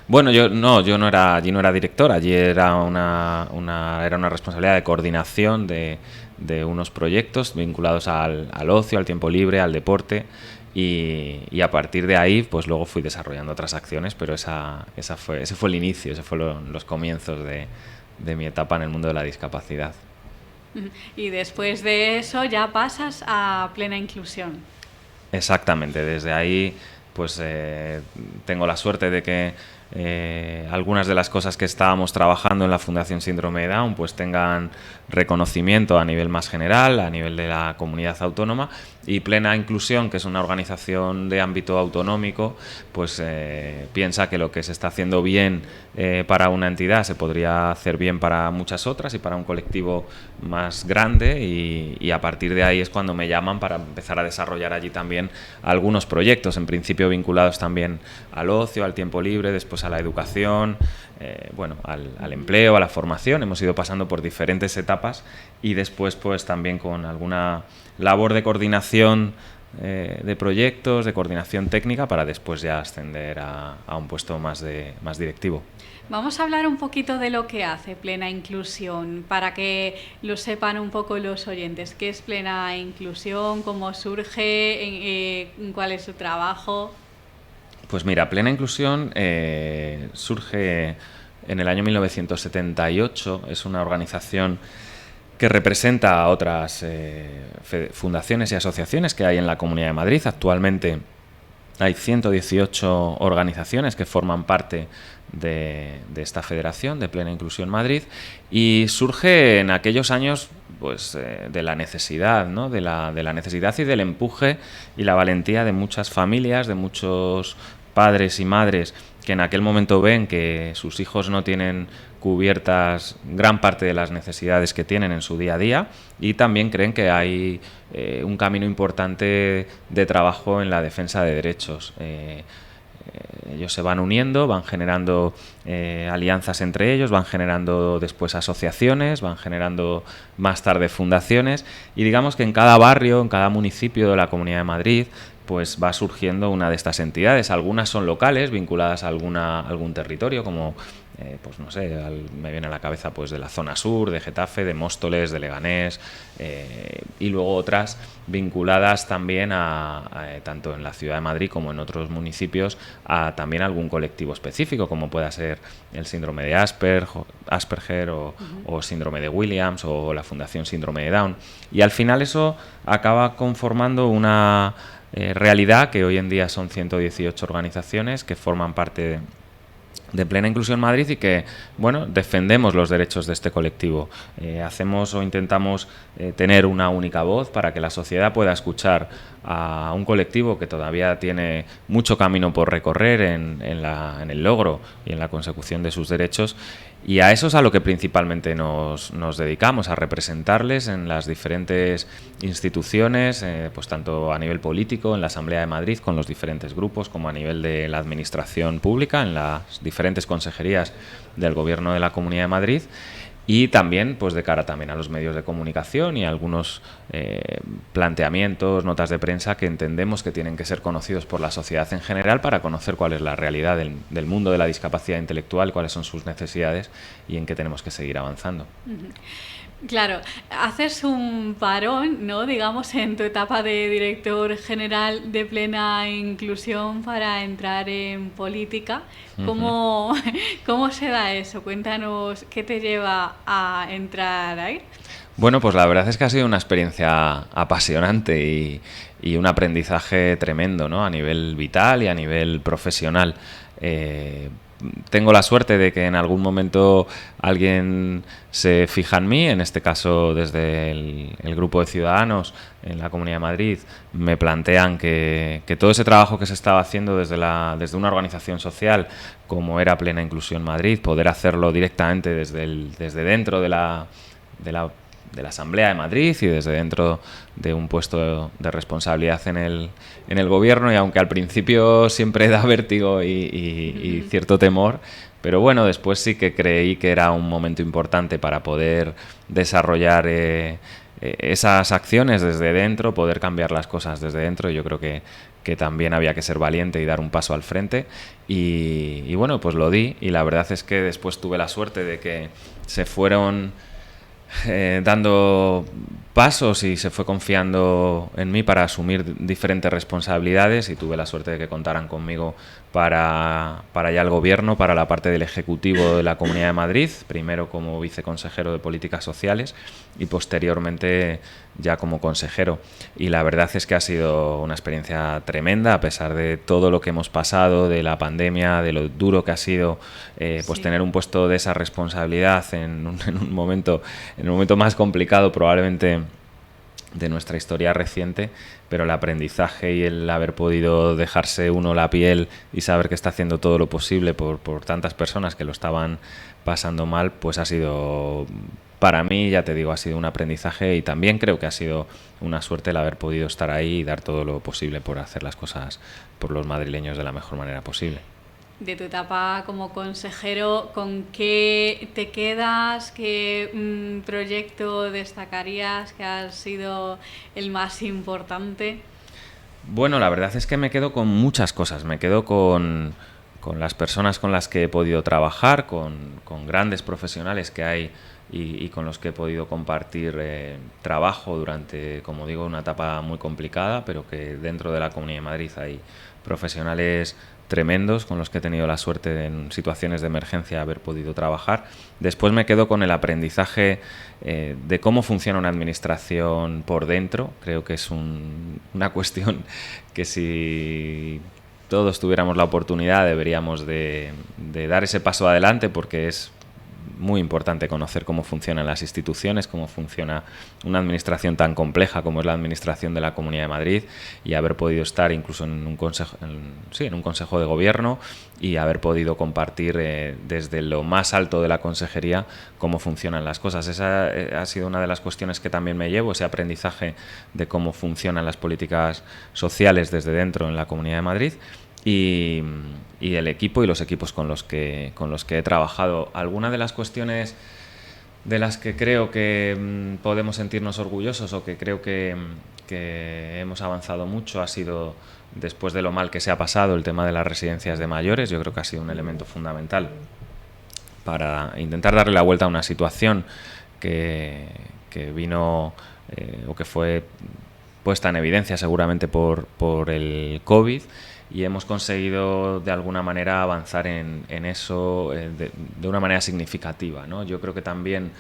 Bueno, yo no era director, allí era una responsabilidad de coordinación de unos proyectos vinculados al ocio, al tiempo libre, al deporte, y a partir de ahí pues luego fui desarrollando otras acciones, pero ese fue el inicio, ese fueron los comienzos de mi etapa en el mundo de la discapacidad. Y después de eso ya pasas a plena inclusión. Exactamente, desde ahí pues tengo la suerte de que algunas de las cosas que estábamos trabajando en la Fundación Síndrome de Down pues tengan reconocimiento a nivel más general, a nivel de la comunidad autónoma, y Plena Inclusión, que es una organización de ámbito autonómico, pues piensa que lo que se está haciendo bien para una entidad se podría hacer bien para muchas otras y para un colectivo más grande, y a partir de ahí es cuando me llaman para empezar a desarrollar allí también algunos proyectos, en principio vinculados también al ocio, al tiempo libre, después a la educación, al empleo, a la formación. Hemos ido pasando por diferentes etapas, y después pues también con alguna labor de coordinación de proyectos, de coordinación técnica, para después ya ascender a un puesto más directivo. Vamos a hablar un poquito de lo que hace Plena Inclusión, para que lo sepan un poco los oyentes. ¿Qué es Plena Inclusión? ¿Cómo surge? ¿Cuál es su trabajo? Pues mira, Plena Inclusión surge en el año 1978. Es una organización que representa a otras fundaciones y asociaciones que hay en la Comunidad de Madrid. Actualmente hay 118 organizaciones que forman parte de esta federación de Plena Inclusión Madrid, y surge en aquellos años pues de la necesidad, ¿no? de la necesidad y del empuje y la valentía de muchas familias, de muchos padres y madres que en aquel momento ven que sus hijos no tienen cubiertas gran parte de las necesidades que tienen en su día a día, y también creen que hay un camino importante de trabajo en la defensa de derechos. Ellos se van uniendo, van generando alianzas entre ellos, van generando después asociaciones, van generando más tarde fundaciones, y digamos que en cada barrio, en cada municipio de la Comunidad de Madrid, pues va surgiendo una de estas entidades. Algunas son locales, vinculadas a algún territorio, como pues no sé, me viene a la cabeza pues de la zona sur, de Getafe, de Móstoles, de Leganés, y luego otras vinculadas también tanto en la ciudad de Madrid como en otros municipios, a también algún colectivo específico, como pueda ser el síndrome de Asperger o síndrome de Williams, o la Fundación Síndrome de Down. Y al final eso acaba conformando una realidad que hoy en día son 118 organizaciones que forman parte de Plena Inclusión Madrid y que, bueno, defendemos los derechos de este colectivo. Hacemos o intentamos tener una única voz para que la sociedad pueda escuchar a un colectivo que todavía tiene mucho camino por recorrer en el logro y en la consecución de sus derechos. Y a eso es a lo que principalmente nos dedicamos, a representarles en las diferentes instituciones, pues tanto a nivel político, en la Asamblea de Madrid, con los diferentes grupos, como a nivel de la administración pública, en las diferentes consejerías del Gobierno de la Comunidad de Madrid, y también pues de cara también a los medios de comunicación y a algunos planteamientos, notas de prensa que entendemos que tienen que ser conocidos por la sociedad en general para conocer cuál es la realidad del mundo de la discapacidad intelectual, cuáles son sus necesidades y en qué tenemos que seguir avanzando. Claro, haces un parón, ¿no?, digamos, en tu etapa de director general de Plena Inclusión para entrar en política. ¿Cómo se da eso? Cuéntanos qué te lleva a entrar ahí. Bueno, pues la verdad es que ha sido una experiencia apasionante y un aprendizaje tremendo, ¿no?, a nivel vital y a nivel profesional. Tengo la suerte de que en algún momento alguien se fija en mí, en este caso desde el grupo de Ciudadanos en la Comunidad de Madrid, me plantean que todo ese trabajo que se estaba haciendo desde una organización social como era Plena Inclusión Madrid, poder hacerlo directamente desde dentro de la Asamblea de Madrid y desde dentro de un puesto de responsabilidad en el gobierno, y aunque al principio siempre da vértigo y cierto temor, pero bueno, después sí que creí que era un momento importante para poder desarrollar esas acciones desde dentro, poder cambiar las cosas desde dentro. Yo creo que también había que ser valiente y dar un paso al frente y bueno, pues lo di, y la verdad es que después tuve la suerte de que se fueron dando pasos y se fue confiando en mí para asumir diferentes responsabilidades, y tuve la suerte de que contaran conmigo para ya el gobierno, para la parte del Ejecutivo de la Comunidad de Madrid, primero como viceconsejero de Políticas Sociales y posteriormente ya como consejero. Y la verdad es que ha sido una experiencia tremenda, a pesar de todo lo que hemos pasado, de la pandemia, de lo duro que ha sido pues tener un puesto de esa responsabilidad en un momento más complicado probablemente de nuestra historia reciente, pero el aprendizaje y el haber podido dejarse uno la piel y saber que está haciendo todo lo posible por tantas personas que lo estaban pasando mal, pues ha sido, para mí, ya te digo, ha sido un aprendizaje, y también creo que ha sido una suerte el haber podido estar ahí y dar todo lo posible por hacer las cosas por los madrileños de la mejor manera posible. De tu etapa como consejero, ¿con qué te quedas? ¿Qué proyecto destacarías que ha sido el más importante? Bueno, la verdad es que me quedo con muchas cosas. Me quedo con las personas con las que he podido trabajar, con grandes profesionales que hay y con los que he podido compartir trabajo durante, como digo, una etapa muy complicada, pero que dentro de la Comunidad de Madrid hay profesionales tremendos con los que he tenido la suerte en situaciones de emergencia haber podido trabajar. Después me quedo con el aprendizaje de cómo funciona una administración por dentro. Creo que es una cuestión que, si todos tuviéramos la oportunidad, deberíamos de dar ese paso adelante, porque es muy importante conocer cómo funcionan las instituciones, cómo funciona una administración tan compleja como es la administración de la Comunidad de Madrid, y haber podido estar incluso en un consejo de gobierno y haber podido compartir desde lo más alto de la consejería cómo funcionan las cosas. Esa ha sido una de las cuestiones que también me llevo, ese aprendizaje de cómo funcionan las políticas sociales desde dentro en la Comunidad de Madrid. Y el equipo y los equipos con los que he trabajado. Algunas de las cuestiones de las que creo que podemos sentirnos orgullosos, o que creo que hemos avanzado mucho, ha sido, después de lo mal que se ha pasado, el tema de las residencias de mayores. Yo creo que ha sido un elemento fundamental para intentar darle la vuelta a una situación que vino o que fue puesta en evidencia seguramente por el COVID. Y hemos conseguido de alguna manera avanzar en eso de una manera significativa, ¿no? Yo creo que también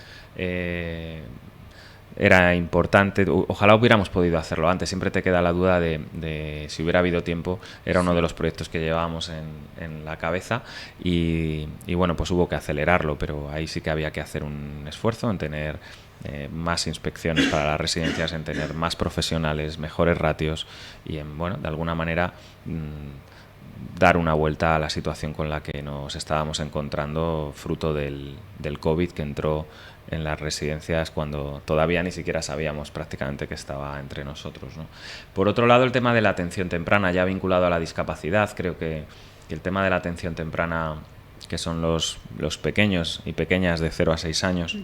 era importante. Ojalá hubiéramos podido hacerlo antes. Siempre te queda la duda de si hubiera habido tiempo. Era uno de los proyectos que llevábamos en la cabeza y bueno, pues hubo que acelerarlo, pero ahí sí que había que hacer un esfuerzo en tener más inspecciones para las residencias, en tener más profesionales, mejores ratios y en, bueno, de alguna manera dar una vuelta a la situación con la que nos estábamos encontrando fruto del COVID, que entró en las residencias cuando todavía ni siquiera sabíamos prácticamente que estaba entre nosotros, ¿no? Por otro lado, el tema de la atención temprana, ya vinculado a la discapacidad, creo que el tema de la atención temprana, que son los pequeños y pequeñas de 0 a 6 años,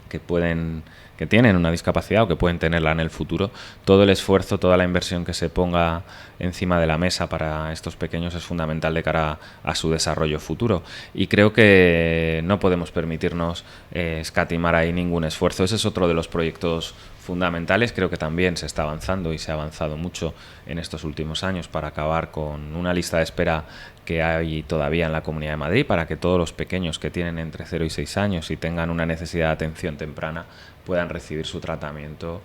que tienen una discapacidad o que pueden tenerla en el futuro, todo el esfuerzo, toda la inversión que se ponga encima de la mesa para estos pequeños es fundamental de cara a su desarrollo futuro. Y creo que no podemos permitirnos escatimar ahí ningún esfuerzo. Ese es otro de los proyectos fundamentales. Creo que también se está avanzando y se ha avanzado mucho en estos últimos años para acabar con una lista de espera que hay todavía en la Comunidad de Madrid, para que todos los pequeños que tienen entre 0 y 6 años y tengan una necesidad de atención temprana puedan recibir su tratamiento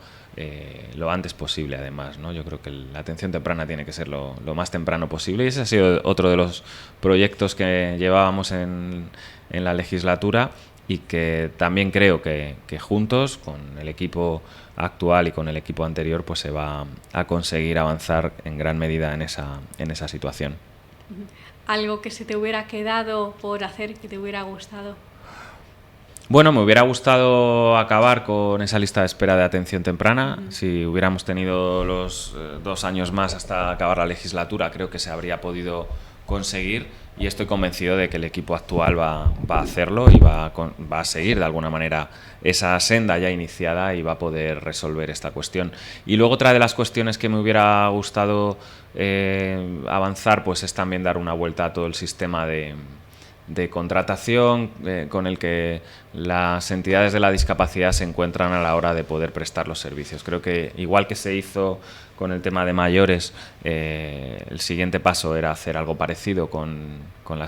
lo antes posible, además, ¿no? Yo creo que la atención temprana tiene que ser lo más temprano posible, y ese ha sido otro de los proyectos que llevábamos en la legislatura y que también creo que juntos, con el equipo actual y con el equipo anterior, pues se va a conseguir avanzar en gran medida en esa situación. ¿Algo que se te hubiera quedado por hacer, que te hubiera gustado? Bueno, me hubiera gustado acabar con esa lista de espera de atención temprana. Si hubiéramos tenido los 2 años más hasta acabar la legislatura, creo que se habría podido conseguir, y estoy convencido de que el equipo actual va a hacerlo y va a seguir de alguna manera esa senda ya iniciada y va a poder resolver esta cuestión. Y luego otra de las cuestiones que me hubiera gustado avanzar, pues es también dar una vuelta a todo el sistema de contratación con el que las entidades de la discapacidad se encuentran a la hora de poder prestar los servicios. Creo que igual que se hizo con el tema de mayores, el siguiente paso era hacer algo parecido con la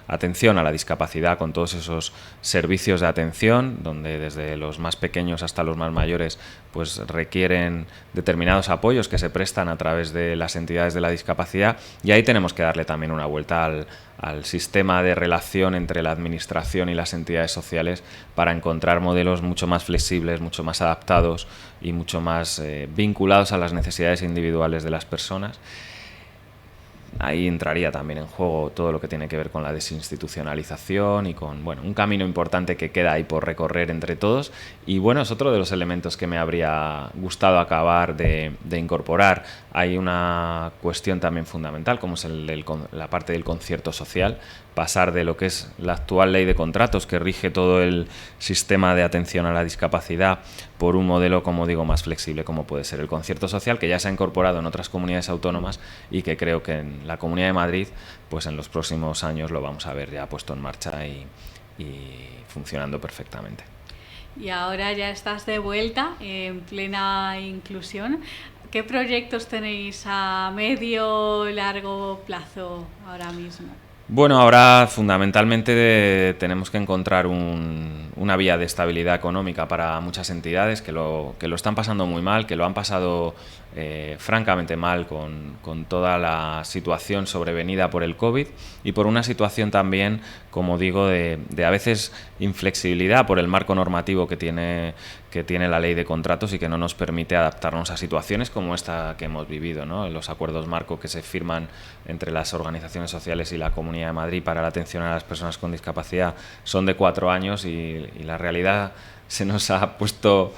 atención a la discapacidad, con todos esos servicios de atención, donde desde los más pequeños hasta los más mayores pues requieren determinados apoyos que se prestan a través de las entidades de la discapacidad, y ahí tenemos que darle también una vuelta al sistema de relación entre la administración y las entidades sociales para encontrar modelos mucho más flexibles, mucho más adaptados y mucho más vinculados a las necesidades individuales de las personas. Ahí entraría también en juego todo lo que tiene que ver con la desinstitucionalización y con, bueno, un camino importante que queda ahí por recorrer entre todos. Y bueno, es otro de los elementos que me habría gustado acabar de incorporar. Hay una cuestión también fundamental, como es la parte del concierto social, pasar de lo que es la actual ley de contratos que rige todo el sistema de atención a la discapacidad por un modelo, como digo, más flexible, como puede ser el concierto social, que ya se ha incorporado en otras comunidades autónomas y que creo que en la Comunidad de Madrid, pues en los próximos años lo vamos a ver ya puesto en marcha y funcionando perfectamente. Y ahora ya estás de vuelta en plena inclusión. ¿Qué proyectos tenéis a medio o largo plazo ahora mismo? Bueno, ahora fundamentalmente tenemos que encontrar una vía de estabilidad económica para muchas entidades que lo están pasando muy mal, que lo han pasado francamente mal con toda la situación sobrevenida por el COVID y por una situación también, como digo, de a veces inflexibilidad por el marco normativo que tiene la ley de contratos y que no nos permite adaptarnos a situaciones como esta que hemos vivido, ¿no? Los acuerdos marco que se firman entre las organizaciones sociales y la Comunidad de Madrid para la atención a las personas con discapacidad son de 4 años y la realidad nos ha puesto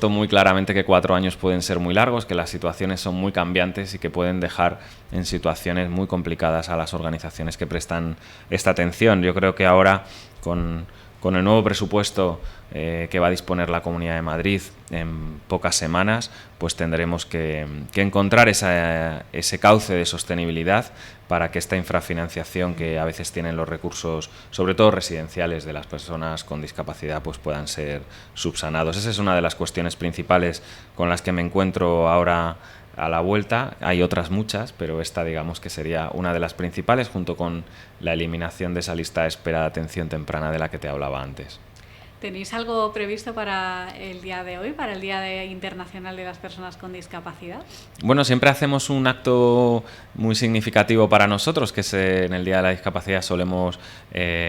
muy claramente que 4 años pueden ser muy largos, que las situaciones son muy cambiantes y que pueden dejar en situaciones muy complicadas a las organizaciones que prestan esta atención. Yo creo que ahora con el nuevo presupuesto que va a disponer la Comunidad de Madrid en pocas semanas, pues tendremos que encontrar ese cauce de sostenibilidad para que esta infrafinanciación que a veces tienen los recursos, sobre todo residenciales, de las personas con discapacidad, pues puedan ser subsanados. Esa es una de las cuestiones principales con las que me encuentro ahora a la vuelta. Hay otras muchas, pero esta, digamos, que sería una de las principales, junto con la eliminación de esa lista de espera de atención temprana de la que te hablaba antes. ¿Tenéis algo previsto para el día de hoy, para el Día Internacional de las Personas con Discapacidad? Bueno, siempre hacemos un acto muy significativo para nosotros, que es en el Día de la Discapacidad solemos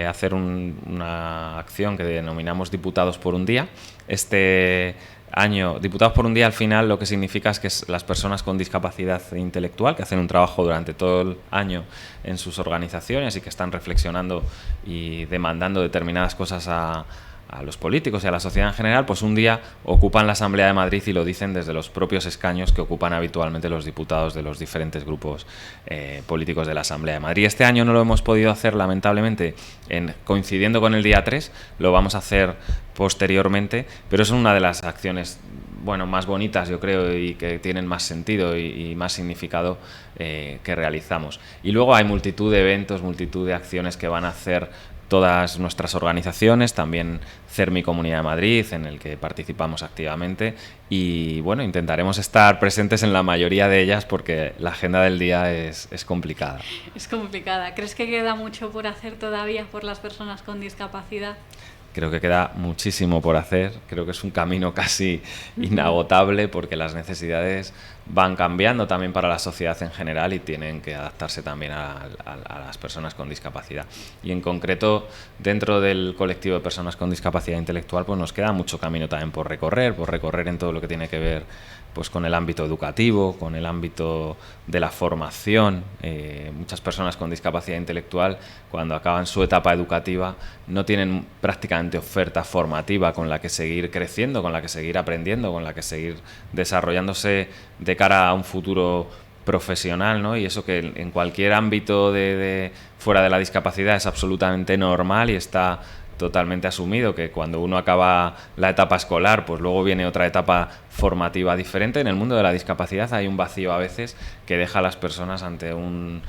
hacer una acción que denominamos Diputados por un Día. Este año, Diputados por un Día, al final lo que significa es que las personas con discapacidad intelectual, que hacen un trabajo durante todo el año en sus organizaciones y que están reflexionando y demandando determinadas cosas a los políticos y a la sociedad en general, pues un día ocupan la Asamblea de Madrid y lo dicen desde los propios escaños que ocupan habitualmente los diputados de los diferentes grupos políticos de la Asamblea de Madrid. Este año no lo hemos podido hacer, lamentablemente, coincidiendo con el día 3, lo vamos a hacer posteriormente, pero es una de las acciones más bonitas, yo creo, y que tienen más sentido y más significado que realizamos. Y luego hay multitud de eventos, multitud de acciones que van a hacer todas nuestras organizaciones, también CERMI Comunidad de Madrid, en el que participamos activamente, y bueno, intentaremos estar presentes en la mayoría de ellas porque la agenda del día es complicada. Es complicada. ¿Crees que queda mucho por hacer todavía por las personas con discapacidad? Creo que queda muchísimo por hacer, creo que es un camino casi inagotable porque las necesidades van cambiando también para la sociedad en general y tienen que adaptarse también a las personas con discapacidad. Y en concreto, dentro del colectivo de personas con discapacidad intelectual, pues nos queda mucho camino también por recorrer en todo lo que tiene que ver pues con el ámbito educativo, con el ámbito de la formación. Muchas personas con discapacidad intelectual, cuando acaban su etapa educativa, no tienen prácticamente oferta formativa con la que seguir creciendo, con la que seguir aprendiendo, con la que seguir desarrollándose de cara a un futuro profesional, ¿no? Y eso que en cualquier ámbito de fuera de la discapacidad es absolutamente normal y está totalmente asumido, que cuando uno acaba la etapa escolar, pues luego viene otra etapa formativa diferente. En el mundo de la discapacidad hay un vacío a veces que deja a las personas ante un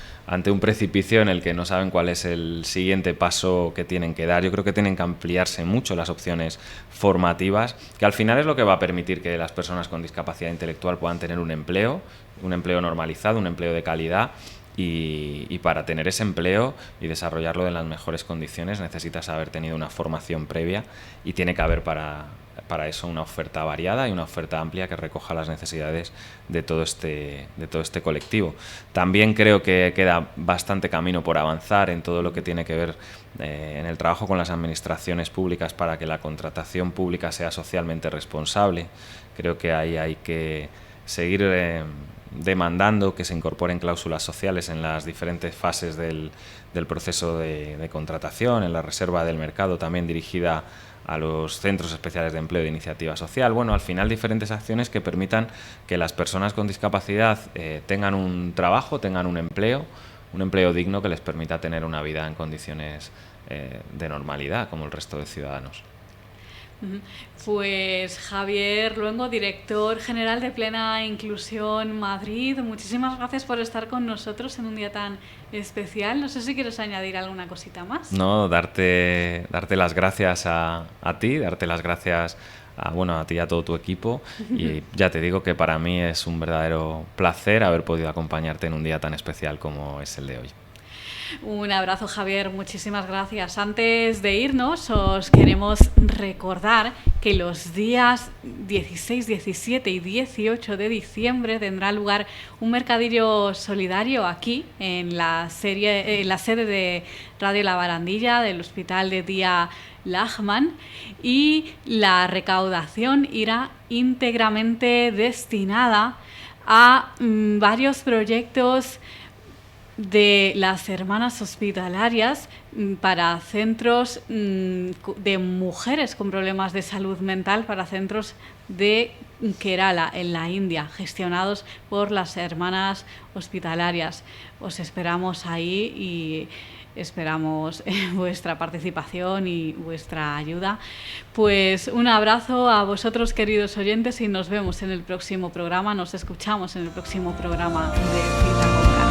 precipicio en el que no saben cuál es el siguiente paso que tienen que dar. Yo creo que tienen que ampliarse mucho las opciones formativas, que al final es lo que va a permitir que las personas con discapacidad intelectual puedan tener un empleo normalizado, un empleo de calidad. Y para tener ese empleo y desarrollarlo en las mejores condiciones necesitas haber tenido una formación previa y tiene que haber para eso una oferta variada y una oferta amplia que recoja las necesidades de todo este colectivo. También creo que queda bastante camino por avanzar en todo lo que tiene que ver en el trabajo con las administraciones públicas para que la contratación pública sea socialmente responsable. Creo que ahí hay que seguir demandando que se incorporen cláusulas sociales en las diferentes fases del proceso de contratación, en la reserva del mercado también dirigida a los centros especiales de empleo de iniciativa social. Bueno, al final diferentes acciones que permitan que las personas con discapacidad tengan un trabajo, tengan un empleo digno que les permita tener una vida en condiciones de normalidad como el resto de ciudadanos. Pues Javier Luengo, director general de Plena Inclusión Madrid, muchísimas gracias por estar con nosotros en un día tan especial. No sé si quieres añadir alguna cosita más. No, darte las gracias a ti, darte las gracias a ti y a todo tu equipo, y ya te digo que para mí es un verdadero placer haber podido acompañarte en un día tan especial como es el de hoy. Un abrazo, Javier, muchísimas gracias. Antes de irnos, os queremos recordar que los días 16, 17 y 18 de diciembre tendrá lugar un mercadillo solidario aquí en la sede de Radio La Barandilla del Hospital de Día Lachman, y la recaudación irá íntegramente destinada a varios proyectos de las hermanas hospitalarias para centros de mujeres con problemas de salud mental, para centros de Kerala, en la India, gestionados por las hermanas hospitalarias. Os esperamos ahí y esperamos vuestra participación y vuestra ayuda. Pues un abrazo a vosotros, queridos oyentes, y nos vemos en el próximo programa, nos escuchamos en el próximo programa de Cita con Carmen.